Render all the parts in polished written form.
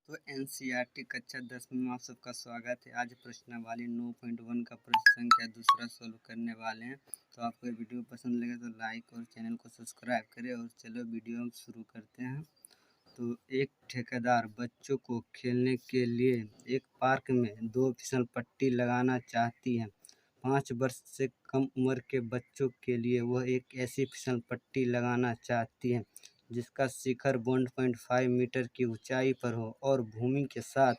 तो एनसीईआरटी कक्षा 10 में आप सबका स्वागत है। आज प्रश्नावली 9.1 का प्रश्न संख्या दूसरा सोल्व करने वाले हैं। तो आपको ये वीडियो पसंद लगे तो लाइक और चैनल को सब्सक्राइब करें। और चलो वीडियो हम शुरू करते हैं। तो एक ठेकेदार बच्चों को खेलने के लिए एक पार्क में 2 फिसल पट्टी लगाना चाहती है। 5 वर्ष से कम उम्र के बच्चों के लिए वह एक ऐसी फिसल पट्टी लगाना चाहती है जिसका शिखर 1.5 मीटर की ऊंचाई पर हो और भूमि के साथ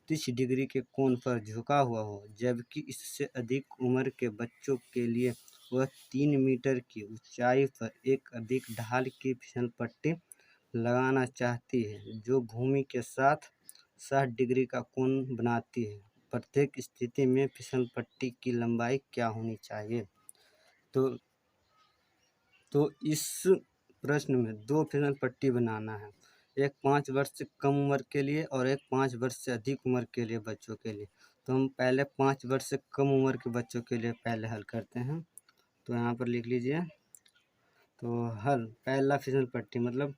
30 डिग्री के कोण पर झुका हुआ हो, जबकि इससे अधिक उम्र के बच्चों के लिए वह 3 मीटर की ऊंचाई पर एक अधिक ढाल की फिसल पट्टी लगाना चाहती है जो भूमि के साथ 60 डिग्री का कोण बनाती है। प्रत्येक स्थिति में फिसल पट्टी की लंबाई क्या होनी चाहिए? तो इस प्रश्न में 2 फिसल पट्टी बनाना है, एक 5 वर्ष से कम उम्र के लिए और एक 5 वर्ष से अधिक उम्र के लिए बच्चों के लिए। तो हम पहले 5 वर्ष से कम उम्र के बच्चों के लिए पहले हल करते हैं। तो यहाँ पर लिख लीजिए। तो हल पहला फिसल पट्टी मतलब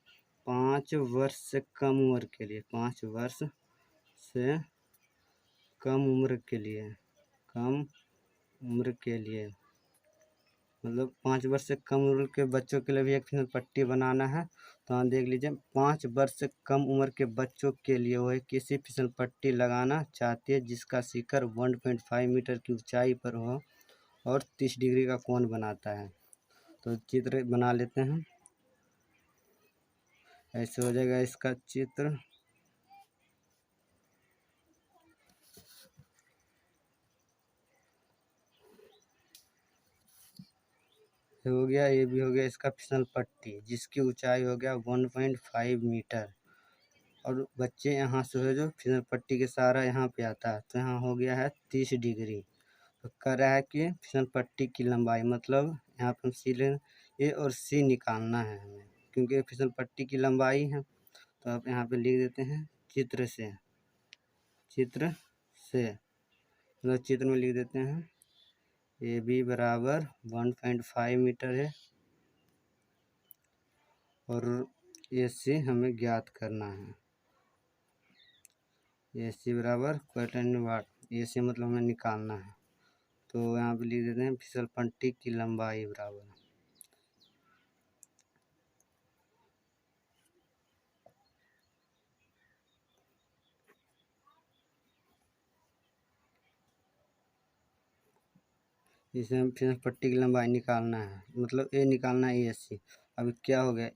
5 वर्ष से कम उम्र के लिए, 5 वर्ष से कम उम्र के लिए, कम उम्र के लिए मतलब 5 वर्ष से कम उम्र के बच्चों के लिए भी एक फिसल पट्टी बनाना है। तो यहाँ देख लीजिए, 5 वर्ष से कम उम्र के बच्चों के लिए वह किसी फिसल पट्टी लगाना चाहती है जिसका शिखर 1.5 मीटर की ऊंचाई पर हो और 30 डिग्री का कोण बनाता है। तो चित्र बना लेते हैं। ऐसे हो जाएगा इसका चित्र। हो गया, ये भी हो गया इसका फिसल पट्टी जिसकी ऊंचाई हो गया 1.5 मीटर। और बच्चे यहाँ से हो जो फिसल पट्टी के सहारा यहाँ पे आता है, तो यहाँ हो गया है 30 डिग्री। तो कह रहा है कि फिसल पट्टी की लंबाई मतलब यहाँ पर हम सी ले, ए और सी निकालना है हमें, क्योंकि फिसल पट्टी की लंबाई है। तो आप यहाँ पे लिख देते हैं चित्र से मतलब चित्र में लिख देते हैं ए बी बराबर 1.5 मीटर है और ए सी हमें ज्ञात करना है। ए सी बराबर क्वाड्रेंट वाट, ए सी मतलब हमें निकालना है। तो यहाँ पे लिख देते हैं फिसल पट्टी की लंबाई बराबर इसे हम फिसल पट्टी की लंबाई निकालना है, मतलब ए निकालना है ए सी। अब क्या हो गया,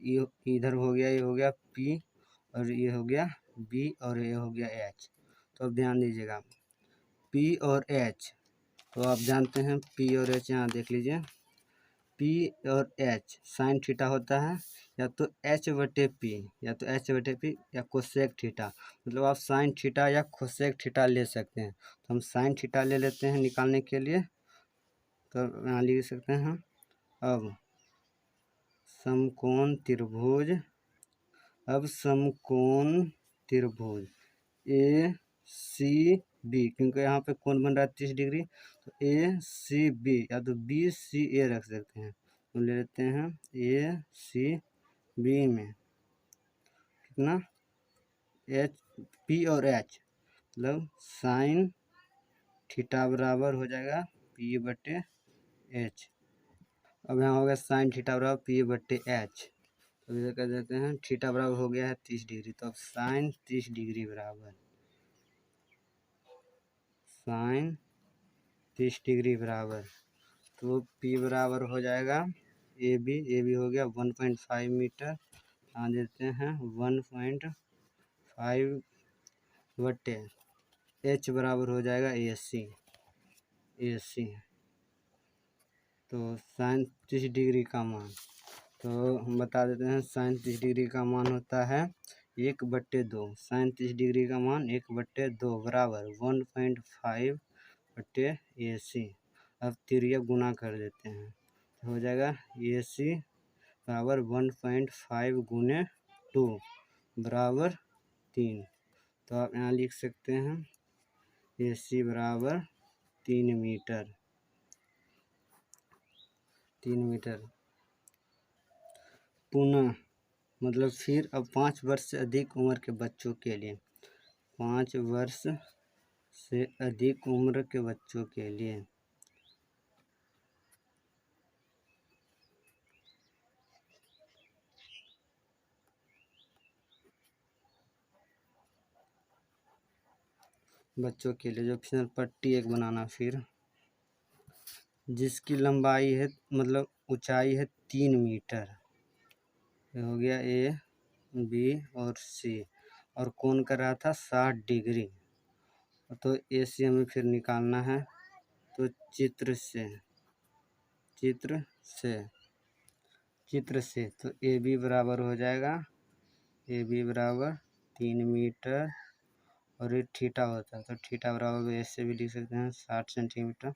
इधर हो गया, ये हो गया पी और ये हो गया बी और ये हो गया एच। तो अब ध्यान दीजिएगा पी और एच, तो आप जानते हैं पी और एच, यहाँ देख लीजिए पी और एच साइन थीटा होता है, या तो एच बटे पी या कोसेक थीटा। मतलब आप साइन थीटा या कोसेक थीटा ले सकते हैं। तो हम साइन थीटा ले लेते हैं निकालने के लिए। तो यहाँ लिख सकते हैं अब समकोण त्रिभुज ए सी बी, क्योंकि यहाँ पे कोण बन रहा है 30 डिग्री, तो ए सी बी या तो बी सी ए रख सकते हैं। तो ले लेते हैं ए सी बी में कितना एच पी और एच, मतलब साइन थीटा बराबर हो जाएगा पी बटे एच। अब यहाँ हो गया साइन थीटा बराबर पी बटे एच। तो इधर कर देते हैं थीटा बराबर हो गया है 30 डिग्री। तो अब साइन 30 डिग्री बराबर साइन 30 डिग्री बराबर, तो पी बराबर हो जाएगा ए बी हो गया 1.5 मीटर। यहाँ देते हैं 1.5 बटे एच बराबर हो जाएगा ए सी। तो साइन 30 डिग्री का मान, तो हम बता देते हैं साइन 30 डिग्री का मान होता है 1/2। साइन 30 डिग्री का मान 1/2 बराबर 1.5 बटे ए सी। अब तिर्यक गुना कर देते हैं, तो हो जाएगा ए सी बराबर 1.5 गुने 2 बराबर 3। तो आप यहाँ लिख सकते हैं ए सी बराबर 3 मीटर। पुनः मतलब फिर अब 5 वर्ष से अधिक उम्र के बच्चों के लिए 5 वर्ष से अधिक उम्र के बच्चों के लिए। बच्चों के लिए जो फिसल पट्टी एक बनाना, फिर जिसकी लंबाई है मतलब ऊंचाई है 3 मीटर। ये हो गया ए, बी और सी, और कोण कर रहा था 60 डिग्री। तो ए सी हमें फिर निकालना है। तो चित्र से तो ए बी बराबर हो जाएगा, ए बी बराबर 3 मीटर, और ये थीटा होता है तो थीटा बराबर ऐसे भी लिख सकते हैं 60 सेंटीमीटर।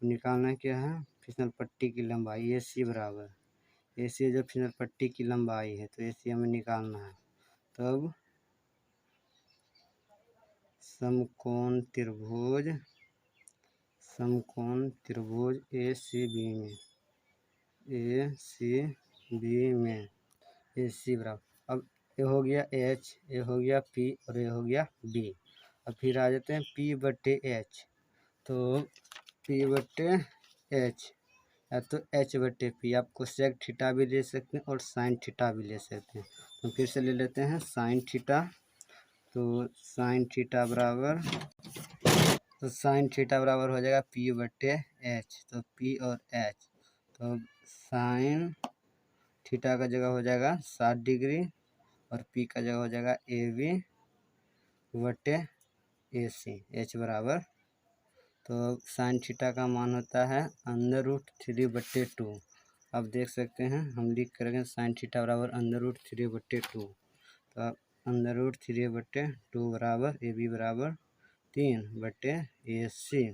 निकालना क्या है, फिसल पट्टी की लंबाई। ए सी बराबर, ए सी जो फिसल पट्टी की लंबाई है तो ए सी हमें निकालना है। तब समकोण त्रिभुज ए सी बी में ए सी बराबर, अब ये हो गया एच, ये हो गया पी और ये हो गया बी। अब फिर आ जाते हैं पी बटे एच। तो पी बटे एच या तो एच बटे पी, आपको सेक थीटा भी ले सकते हैं और साइन थीटा भी ले सकते हैं। तो फिर से ले लेते हैं साइन थीटा। तो साइन थीटा बराबर हो जाएगा पी बटे एच। तो पी और एच, तो साइन थीटा का जगह हो जाएगा 60 डिग्री और पी का जगह हो जाएगा ए बी बटे ए सी। एच बराबर, तो साइन थीटा का मान होता है √3/2। आप देख सकते हैं हम लिख करेंगे साइन थीटा बराबर √3/2। तो आप √3/2 बराबर ए बी बराबर 3 बटे ए सी,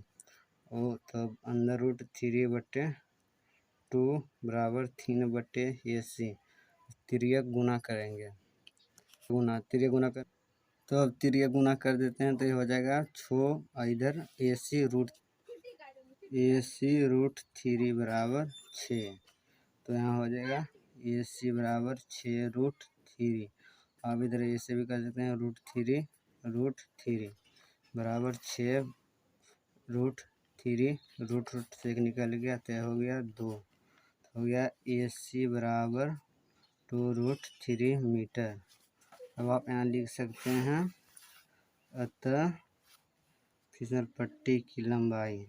और तब √3/2 बराबर 3 बटे ए सी। तिर्यक गुना करेंगे, तिर्यक गुना कर, तो अब तिर्यक गुना कर देते हैं। तो ये हो जाएगा 6, इधर ए सी √3 बराबर 6। तो यहाँ हो जाएगा ए सी बराबर 6√3। आप इधर ए से भी कर सकते हैं √3 बराबर 6√3, रूट से निकल गया तो हो गया 2। हो गया ए सी बराबर 2√3 मीटर। अब आप यहाँ लिख सकते हैं अतः फिसल पट्टी की लंबाई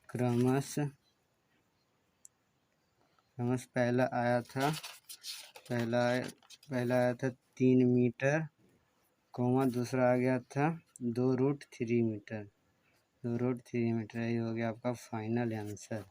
क्रमश पहला आया था 3 मीटर, दूसरा आ गया था 2√3 मीटर। ये हो गया आपका फाइनल आंसर।